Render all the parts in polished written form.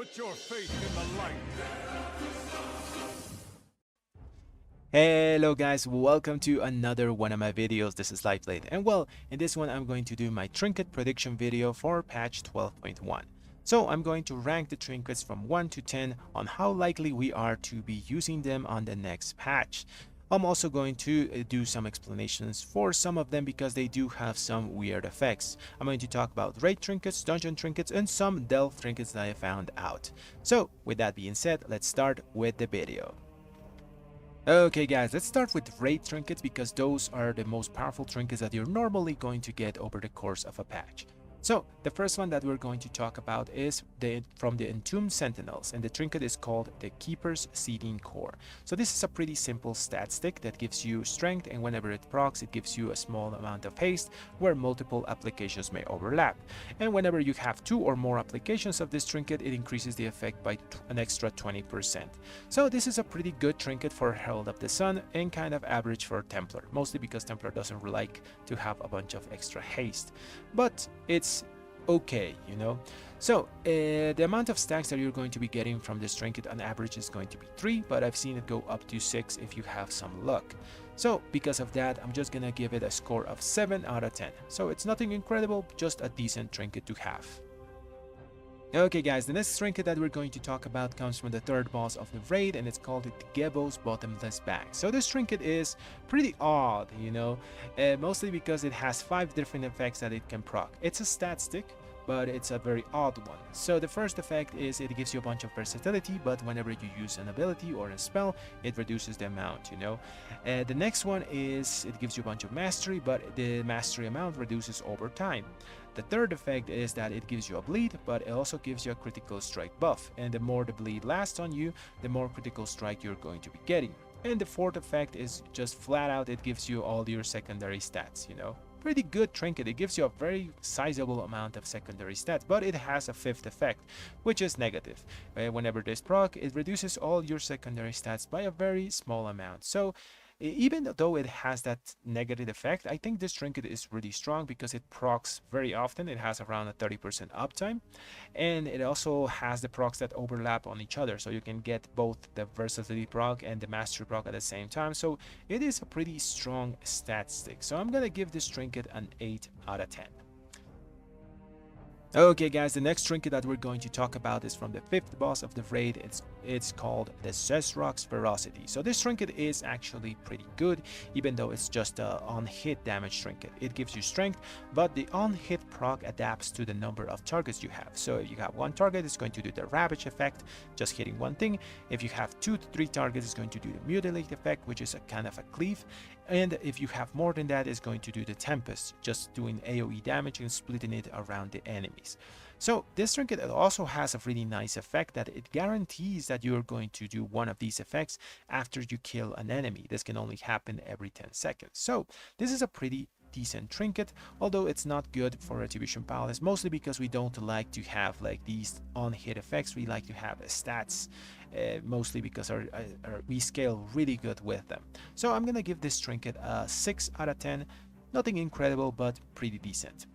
Put your faith in the light. Hello guys, welcome to another one of my videos. This is Lightblade, and well, in this one I'm going to do my trinket prediction video for patch 12.1. So I'm going to rank the trinkets from 1 to 10 on how likely we are to be using them on the next patch. I'm also going to do some explanations for some of them because they do have some weird effects. I'm going to talk about raid trinkets, dungeon trinkets, and some delve trinkets that I found out. So with that being said, let's start with the video. Okay guys, let's start with raid trinkets because those are the most powerful trinkets that you're normally going to get over the course of a patch. So the first one that we're going to talk about is from the Entombed Sentinels, and the trinket is called the Keeper's Seeding Core. So this is a pretty simple stat stick that gives you strength, and whenever it procs it gives you a small amount of haste where multiple applications may overlap. And whenever you have 2 or more applications of this trinket, it increases the effect by an extra 20%. So this is a pretty good trinket for Herald of the Sun and kind of average for Templar, mostly because Templar doesn't like to have a bunch of extra haste. But it's okay, you know. So the amount of stacks that you're going to be getting from this trinket on average is going to be 3, but I've seen it go up to 6 if you have some luck. So because of that, I'm just gonna give it a score of 7 out of 10. So it's nothing incredible, just a decent trinket to have. Okay guys, the next trinket that we're going to talk about comes from the third boss of the raid, and it's called the Gebo's Bottomless Bag. So this trinket is pretty odd, you know, mostly because it has 5 different effects that it can proc. It's a stat stick, but it's a very odd one. So the first effect is it gives you a bunch of versatility, but whenever you use an ability or a spell, it reduces the amount, you know. The next one is it gives you a bunch of mastery, but the mastery amount reduces over time. The third effect is that it gives you a bleed, but it also gives you a critical strike buff, and the more the bleed lasts on you, the more critical strike you're going to be getting. And the fourth effect is just flat out, it gives you all your secondary stats, you know. Pretty good trinket. It gives you a very sizable amount of secondary stats, but it has a fifth effect, which is negative. Whenever this proc, it reduces all your secondary stats by a very small amount. So even though it has that negative effect, I think this trinket is really strong because it procs very often. It has around a 30% uptime, and it also has the procs that overlap on each other, so you can get both the versatility proc and the mastery proc at the same time. So it is a pretty strong stat stick. So I'm gonna give this trinket an 8 out of 10. Okay guys, the next trinket that we're going to talk about is from the 5th boss of the raid. It's called the Zesrock's Ferocity. So this trinket is actually pretty good, even though it's just a on-hit damage trinket. It gives you strength, but the on-hit proc adapts to the number of targets you have. So if you have 1 target, it's going to do the Ravage effect, just hitting 1 thing. If you have 2 to 3 targets, it's going to do the Mutilate effect, which is a kind of a cleave. And if you have more than that, it's going to do the Tempest, just doing AoE damage and splitting it around the enemies. So this trinket also has a really nice effect that it guarantees that you're going to do one of these effects after you kill an enemy. This can only happen every 10 seconds. So this is a pretty decent trinket, although it's not good for Retribution Paladins, mostly because we don't like to have like these on-hit effects. We like to have stats, mostly because we scale really good with them. So I'm gonna give this trinket a 6 out of 10. Nothing incredible, but pretty decent.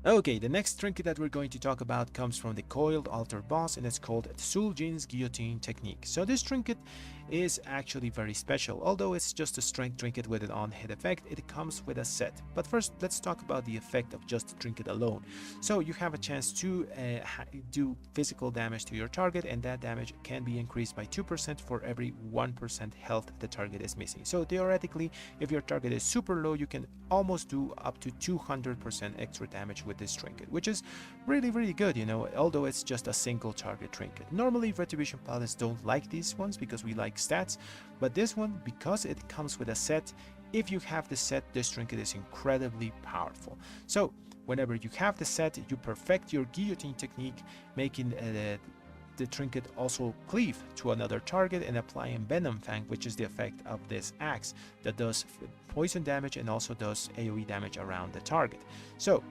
Okay, the next trinket that we're going to talk about comes from the Coiled Altar boss, and it's called Zul'jin's Guillotine Technique. So this trinket is actually very special. Although it's just a strength trinket with an on-hit effect, it comes with a set. But first, let's talk about the effect of just the trinket alone. So you have a chance to do physical damage to your target, and that damage can be increased by 2% for every 1% health the target is missing. So theoretically, if your target is super low, you can almost do up to 200% extra damage with this trinket, which is really good, you know, although it's just a single target trinket. Normally Retribution Paladins don't like these ones because we like stats, but this one, because it comes with a set, if you have the set, this trinket is incredibly powerful. So whenever you have the set, you perfect your guillotine technique, making the trinket also cleave to another target and applying Venom Fang, which is the effect of this axe that does poison damage and also does AoE damage around the target. So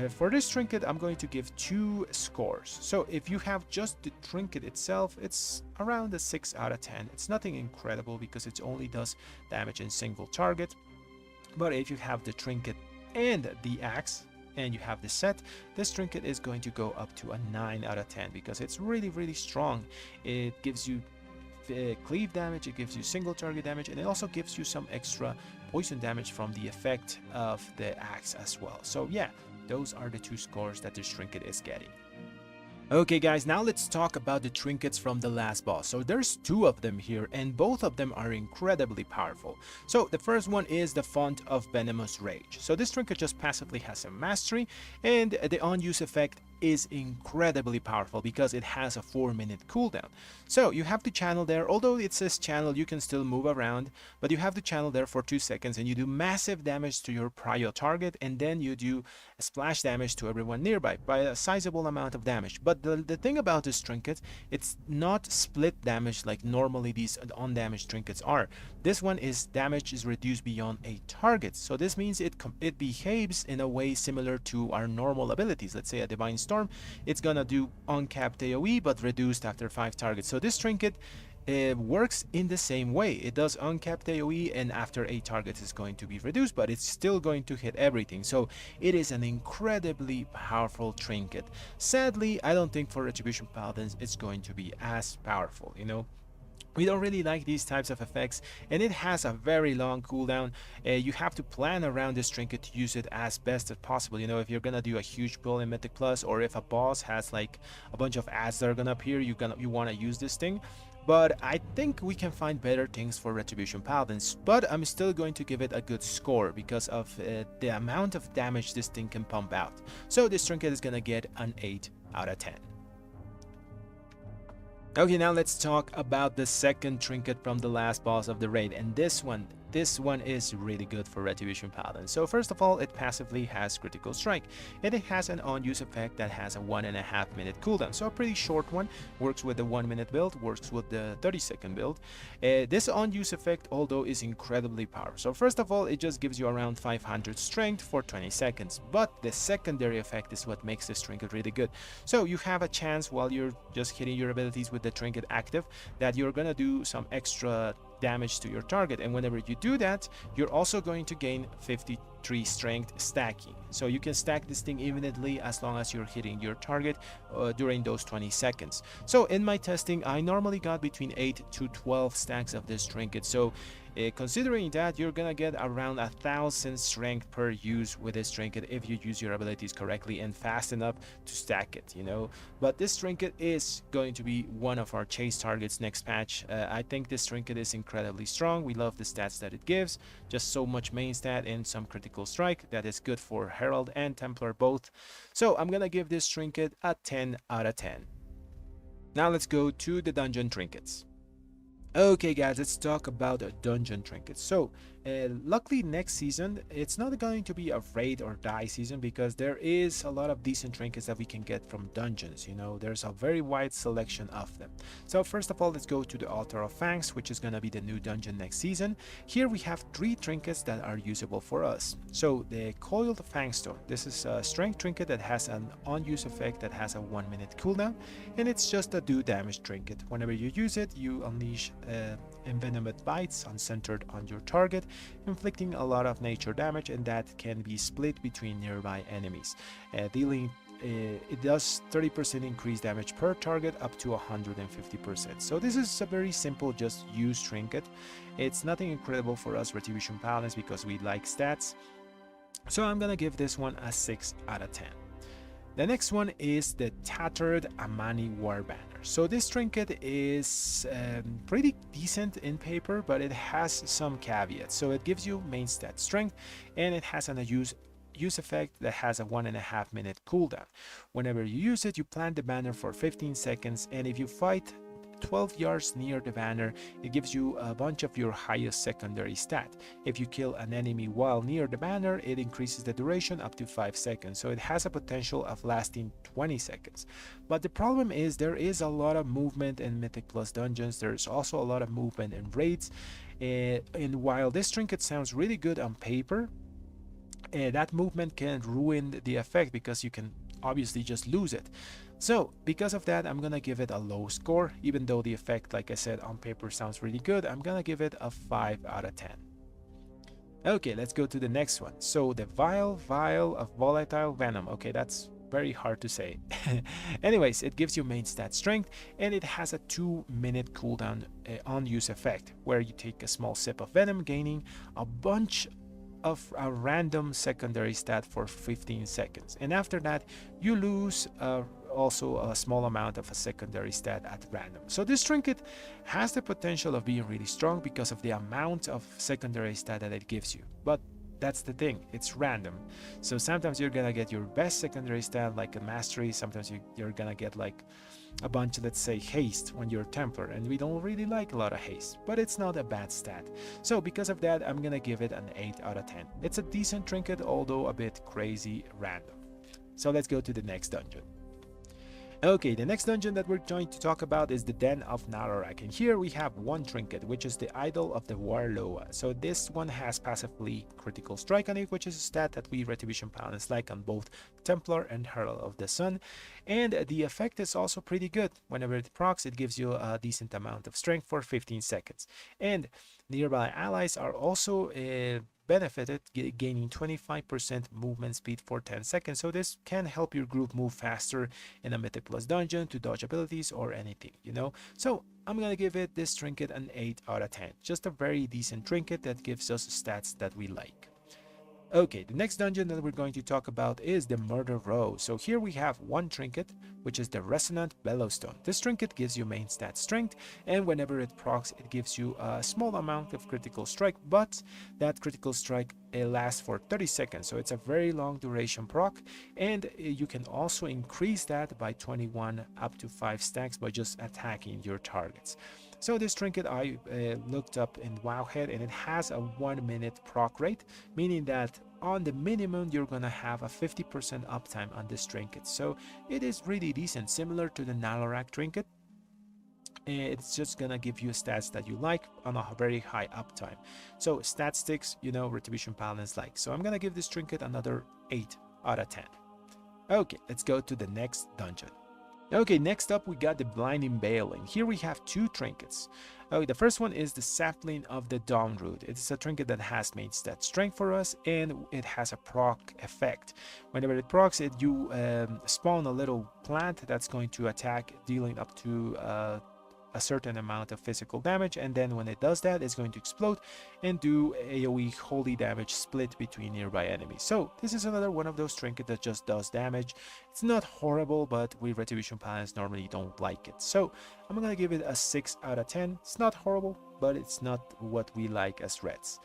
for this trinket, I'm going to give 2 scores. So if you have just the trinket itself, it's around a 6 out of 10. It's nothing incredible because it only does damage in single target. But if you have the trinket and the axe, and you have the set, this trinket is going to go up to a 9 out of 10 because it's really strong. It gives you cleave damage, it gives you single target damage, and it also gives you some extra poison damage from the effect of the axe as well. So yeah, those are the two scores that this trinket is getting. Okay guys, now let's talk about the trinkets from the last boss. So there's two of them here, and both of them are incredibly powerful. So the first one is the Font of Venomous Rage. So this trinket just passively has a mastery, and the on-use effect is incredibly powerful because it has a 4-minute cooldown. So you have to channel there, although it says channel, you can still move around, but you have to channel there for 2 seconds, and you do massive damage to your prior target, and then you do a splash damage to everyone nearby by a sizable amount of damage. But the thing about this trinket, it's not split damage like normally these undamaged trinkets are. This one is damage is reduced beyond a target, so this means it behaves in a way similar to our normal abilities. Let's say a Divine Storm, it's gonna do uncapped AoE but reduced after 5 targets. So this trinket works in the same way. It does uncapped AoE, and after 8 targets is going to be reduced, but it's still going to hit everything. So it is an incredibly powerful trinket. Sadly, I don't think for Retribution Paladins it's going to be as powerful, you know. We don't really like these types of effects, and it has a very long cooldown. You have to plan around this trinket to use it as best as possible. You know, if you're gonna do a huge build in Mythic Plus, or if a boss has like a bunch of ads that are gonna appear, you want to use this thing. But I think we can find better things for Retribution Paladins, but I'm still going to give it a good score because of the amount of damage this thing can pump out. So this trinket is gonna get an 8 out of 10. Okay, now let's talk about the second trinket from the last boss of the raid, and this one is really good for Retribution Paladins. So first of all, it passively has Critical Strike, and it has an on-use effect that has a 1.5 minute cooldown, so a pretty short one. Works with the 1-minute build, works with the 30-second build. This on-use effect, although, is incredibly powerful. So first of all, it just gives you around 500 strength for 20 seconds, but the secondary effect is what makes this trinket really good. So you have a chance while you're just hitting your abilities with the trinket active that you're gonna do some extra damage to your target, and whenever you do that, you're also going to gain 53 strength stacking. So you can stack this thing evenly as long as you're hitting your target during those 20 seconds. So in my testing, I normally got between 8 to 12 stacks of this trinket. So considering that, you're gonna get around 1,000 strength per use with this trinket if you use your abilities correctly and fast enough to stack it, you know. But this trinket is going to be one of our chase targets next patch. I think this trinket is incredibly strong. We love the stats that it gives, just so much main stat and some critical strike that is good for Herald and Templar both. So I'm gonna give this trinket a 10 out of 10. Now let's go to the dungeon trinkets. Okay guys, let's talk about dungeon trinkets. So luckily next season it's not going to be a raid or die season because there is a lot of decent trinkets that we can get from dungeons. You know, there's a very wide selection of them. So first of all, let's go to the Altar of Fangs, which is going to be the new dungeon next season. Here we have 3 trinkets that are usable for us. So the Coiled Fangstone, this is a strength trinket that has an on-use effect that has a 1-minute cooldown, and it's just a do damage trinket. Whenever you use it, you unleash envenomed bites centered on your target, inflicting a lot of nature damage, and that can be split between nearby enemies, it does 30% increased damage per target up to 150%. So this is a very simple just use trinket. It's nothing incredible for us Retribution Paladins because we like stats, so I'm gonna give this one a 6 out of 10. The next one is the Tattered Amani War Banner. So this trinket is pretty decent in paper, but it has some caveats. So it gives you main stat strength, and it has an use effect that has a 1.5 minute cooldown. Whenever you use it, you plant the banner for 15 seconds, and if you fight 12 yards near the banner, it gives you a bunch of your highest secondary stat. If you kill an enemy while near the banner, it increases the duration up to 5 seconds, so it has a potential of lasting 20 seconds. But the problem is there is a lot of movement in Mythic Plus dungeons. There's also a lot of movement in raids, and while this trinket sounds really good on paper, that movement can ruin the effect because you can obviously just lose it. So because of that, I'm gonna give it a low score. Even though the effect, like I said, on paper sounds really good, I'm gonna give it a 5 out of 10. Okay, let's go to the next one. So the vial of volatile venom. Okay, that's very hard to say. Anyways, it gives you main stat strength, and it has a 2-minute cooldown on use effect, where you take a small sip of venom, gaining a bunch of a random secondary stat for 15 seconds, and after that you lose also a small amount of a secondary stat at random. So this trinket has the potential of being really strong because of the amount of secondary stat that it gives you, but that's the thing, it's random. So sometimes you're gonna get your best secondary stat like a mastery, sometimes you're gonna get like a bunch, let's say haste when you're Templar, and we don't really like a lot of haste, but it's not a bad stat. So because of that, I'm gonna give it an 8 out of 10. It's a decent trinket, although a bit crazy random. So let's go to the next dungeon. Okay, the next dungeon that we're going to talk about is the Den of Ula'tek, and here we have one trinket, which is the Idol of the Warloa. So this one has passively critical strike on it, which is a stat that we Retribution Paladins like on both Templar and Herald of the Sun, and the effect is also pretty good. Whenever it procs, it gives you a decent amount of strength for 15 seconds, and nearby allies are also benefited, gaining 25% movement speed for 10 seconds. So this can help your group move faster in a Mythic Plus dungeon to dodge abilities or anything, you know. So I'm gonna give it this trinket an 8 out of 10. Just a very decent trinket that gives us stats that we like. Okay, the next dungeon that we're going to talk about is the Murder Row. So here we have one trinket, which is the Resonant Bellowstone. This trinket gives you main stat strength, and whenever it procs, it gives you a small amount of critical strike, but that critical strike lasts for 30 seconds, so it's a very long duration proc, and you can also increase that by 21 up to 5 stacks by just attacking your targets. So this trinket I looked up in WOWHEAD, and it has a 1-minute proc rate, meaning that on the minimum you're gonna have a 50% uptime on this trinket. So it is really decent, similar to the Ula'tek trinket. It's just gonna give you stats that you like on a very high uptime. So stat sticks, you know, Retribution Paladins like. So I'm gonna give this trinket another 8 out of 10. Okay, let's go to the next dungeon. Okay, next up we got the Blinding Veil, and here we have two trinkets. Okay, the first one is the Sapling of the Dawnroot. It's a trinket that has main stat strength for us, and it has a proc effect. Whenever it procs it, you spawn a little plant that's going to attack, dealing up to a certain amount of physical damage, and then when it does that, it's going to explode and do AoE holy damage split between nearby enemies. So this is another one of those trinkets that just does damage. It's not horrible, but we Retribution Paladins normally don't like it. So I'm gonna give it a 6 out of 10. It's not horrible, but it's not what we like as Reds.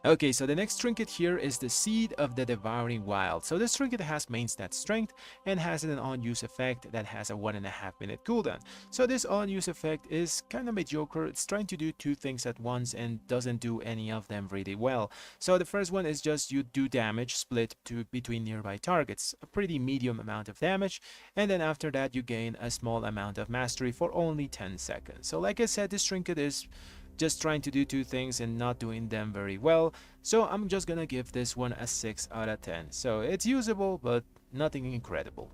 Okay, so the next trinket here is the Seed of the Devouring Wild. So this trinket has main stat strength and has an on-use effect that has a 1.5-minute cooldown. So this on-use effect is kind of mediocre. It's trying to do two things at once and doesn't do any of them really well. So the first one is just you do damage split between nearby targets, a pretty medium amount of damage, and then after that you gain a small amount of mastery for only 10 seconds. So like I said, this trinket is just trying to do two things and not doing them very well, so I'm just gonna give this one a 6 out of 10. So it's usable, but nothing incredible.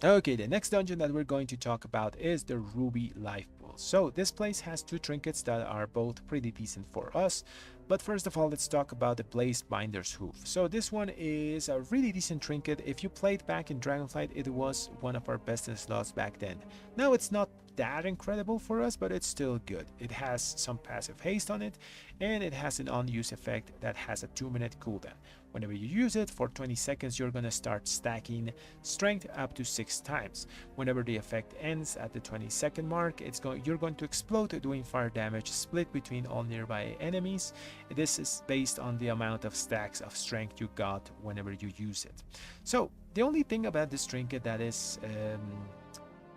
Okay, the next dungeon that we're going to talk about is the Ruby Life Pool. So this place has two trinkets that are both pretty decent for us, but first of all, let's talk about the Blaze Binder's Hoof. So this one is a really decent trinket. If you played back in Dragonflight, it was one of our best in slots back then. Now it's not that incredible for us, but it's still good. It has some passive haste on it, and it has an on-use effect that has a 2-minute cooldown. Whenever you use it for 20 seconds, you're gonna start stacking strength up to 6 times. Whenever the effect ends at the 20-second mark, you're going to explode, doing fire damage split between all nearby enemies. This is based on the amount of stacks of strength you got whenever you use it. So the only thing about this trinket that is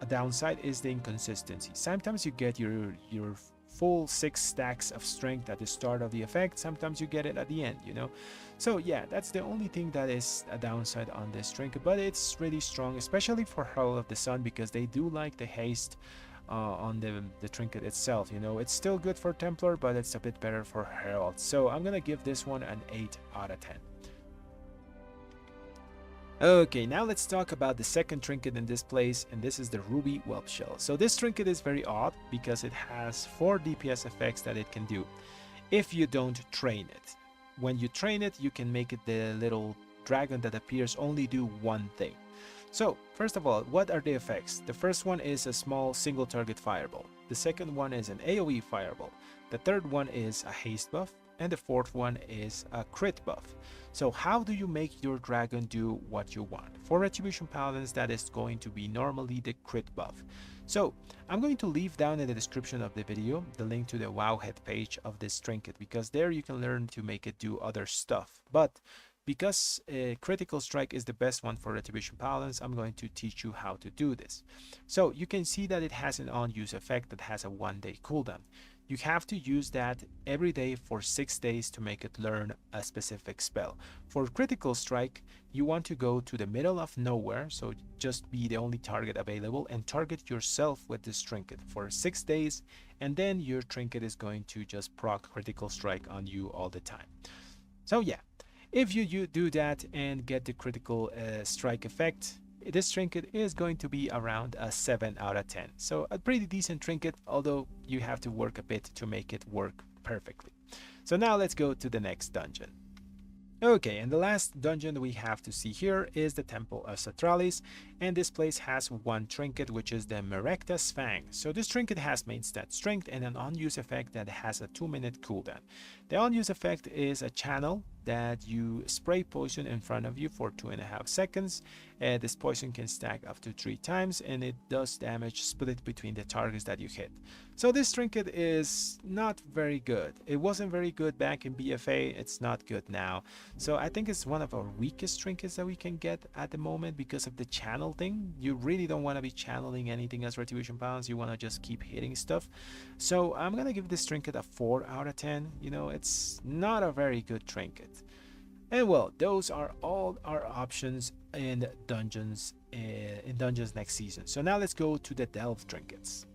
a downside is the inconsistency. Sometimes you get your full 6 stacks of strength at the start of the effect, sometimes you get it at the end, you know. So yeah, that's the only thing that is a downside on this trinket, but it's really strong, especially for Herald of the Sun, because they do like the haste on the trinket itself, you know. It's still good for Templar, but it's a bit better for Herald. So I'm gonna give this one an 8 out of 10. Okay, now let's talk about the second trinket in this place, and this is the Ruby Whelp Shell. So this trinket is very odd because it has 4 DPS effects that it can do if you don't train it. when you train it, you can make it the little dragon that appears only do one thing. So first of all, what are the effects? The first one is a small single target fireball. The second one is an AoE fireball. The third one is a haste buff. And the fourth one is a crit buff. So how do you make your dragon do what you want? For Retribution Paladins, that is going to be normally the crit buff. So I'm going to leave down in the description of the video the link to the WOWHEAD page of this trinket, because there you can learn to make it do other stuff. But because critical strike is the best one for Retribution Paladins, I'm going to teach you how to do this. So you can see that it has an on-use effect that has a 1-day cooldown. You have to use that every day for 6 days to make it learn a specific spell. For critical strike, you want to go to the middle of nowhere, so just be the only target available, and target yourself with this trinket for 6 days, and then your trinket is going to just proc critical strike on you all the time. So yeah, if you do that and get the critical strike effect, this trinket is going to be around a 7 out of 10. So a pretty decent trinket, although you have to work a bit to make it work perfectly. So now let's go to the next dungeon. Okay, and the last dungeon we have to see here is the Temple of Satralis, and this place has one trinket, which is the Merecta's Fang. So this trinket has main stat strength and an on-use effect that has a 2-minute cooldown. The on-use effect is a channel that you spray poison in front of you for 2.5 seconds. This poison can stack up to 3 times, and it does damage split between the targets that you hit. So this trinket is not very good. It wasn't very good back in BFA, it's not good now. So I think it's one of our weakest trinkets that we can get at the moment because of the channel thing. You really don't want to be channeling anything as Retribution Paladins, you want to just keep hitting stuff. So I'm gonna give this trinket a 4 out of 10. You know, it's not a very good trinket. And well, those are all our options in dungeons next season. So now let's go to the Delve trinkets.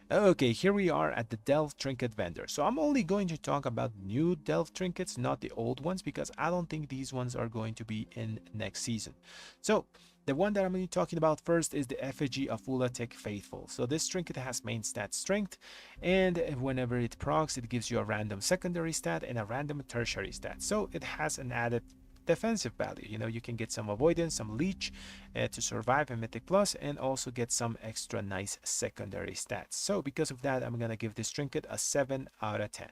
Okay, here we are at the Delve trinket vendor. So I'm only going to talk about new Delve trinkets, not the old ones, because I don't think these ones are going to be in next season. So the one that I'm going to be talking about first is the effigy of Ula'tek Faithful. So this trinket has main stat strength, and whenever it procs, it gives you a random secondary stat and a random tertiary stat. So it has an added defensive value. You know, you can get some avoidance, some leech to survive in Mythic Plus, and also get some extra nice secondary stats. So because of that, I'm gonna give this trinket a 7 out of 10.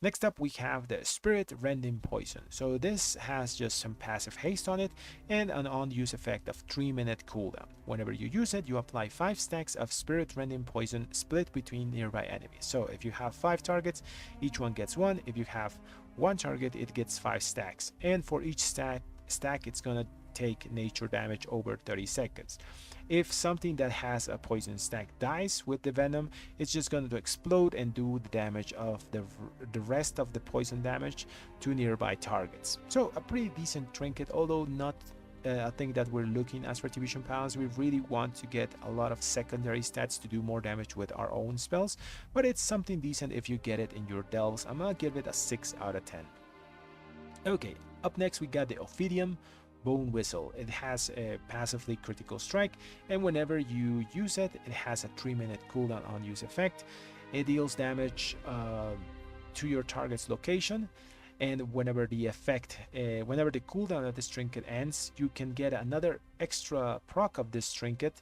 Next up, we have the Spirit Rending Poison. So this has just some passive haste on it and an on-use effect of 3-minute cooldown. Whenever you use it, you apply 5 stacks of Spirit Rending Poison split between nearby enemies. So if you have 5 targets, each one gets 1. If you have 1 target, it gets 5 stacks. And for each stack it's gonna take nature damage over 30 seconds. If something that has a poison stack dies with the venom, it's just going to explode and do the damage of the rest of the poison damage to nearby targets. So a pretty decent trinket, although not a thing that we're looking as Retribution Paladins. We really want to get a lot of secondary stats to do more damage with our own spells, but it's something decent if you get it in your delves. I'm gonna give it a 6 out of 10. Okay, up next we got the Ophidium Bone Whistle. It has a passively critical strike, and whenever you use it, it has a 3-minute cooldown on use effect. It deals damage to your target's location, and whenever the cooldown of this trinket ends, you can get another extra proc of this trinket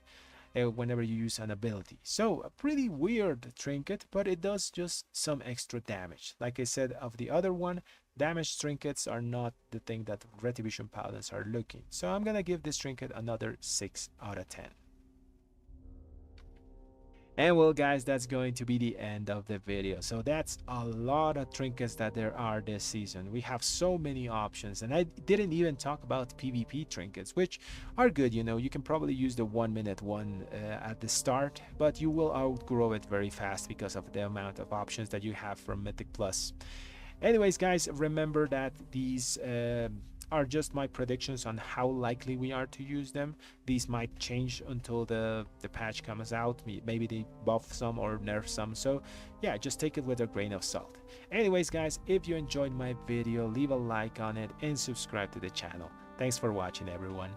whenever you use an ability. So a pretty weird trinket, but it does just some extra damage. Like I said, of the other one, damage trinkets are not the thing that Retribution Paladins are looking. So I'm gonna give this trinket another 6 out of 10. And well guys, that's going to be the end of the video. So that's a lot of trinkets that there are this season. We have so many options, and I didn't even talk about PvP trinkets, which are good. You know, you can probably use the 1-minute one at the start, but you will outgrow it very fast because of the amount of options that you have from Mythic Plus. Anyways guys, remember that these are just my predictions on how likely we are to use them. These might change until the patch comes out. Maybe they buff some or nerf some, so yeah, just take it with a grain of salt. Anyways guys, if you enjoyed my video, leave a like on it and subscribe to the channel. Thanks for watching everyone.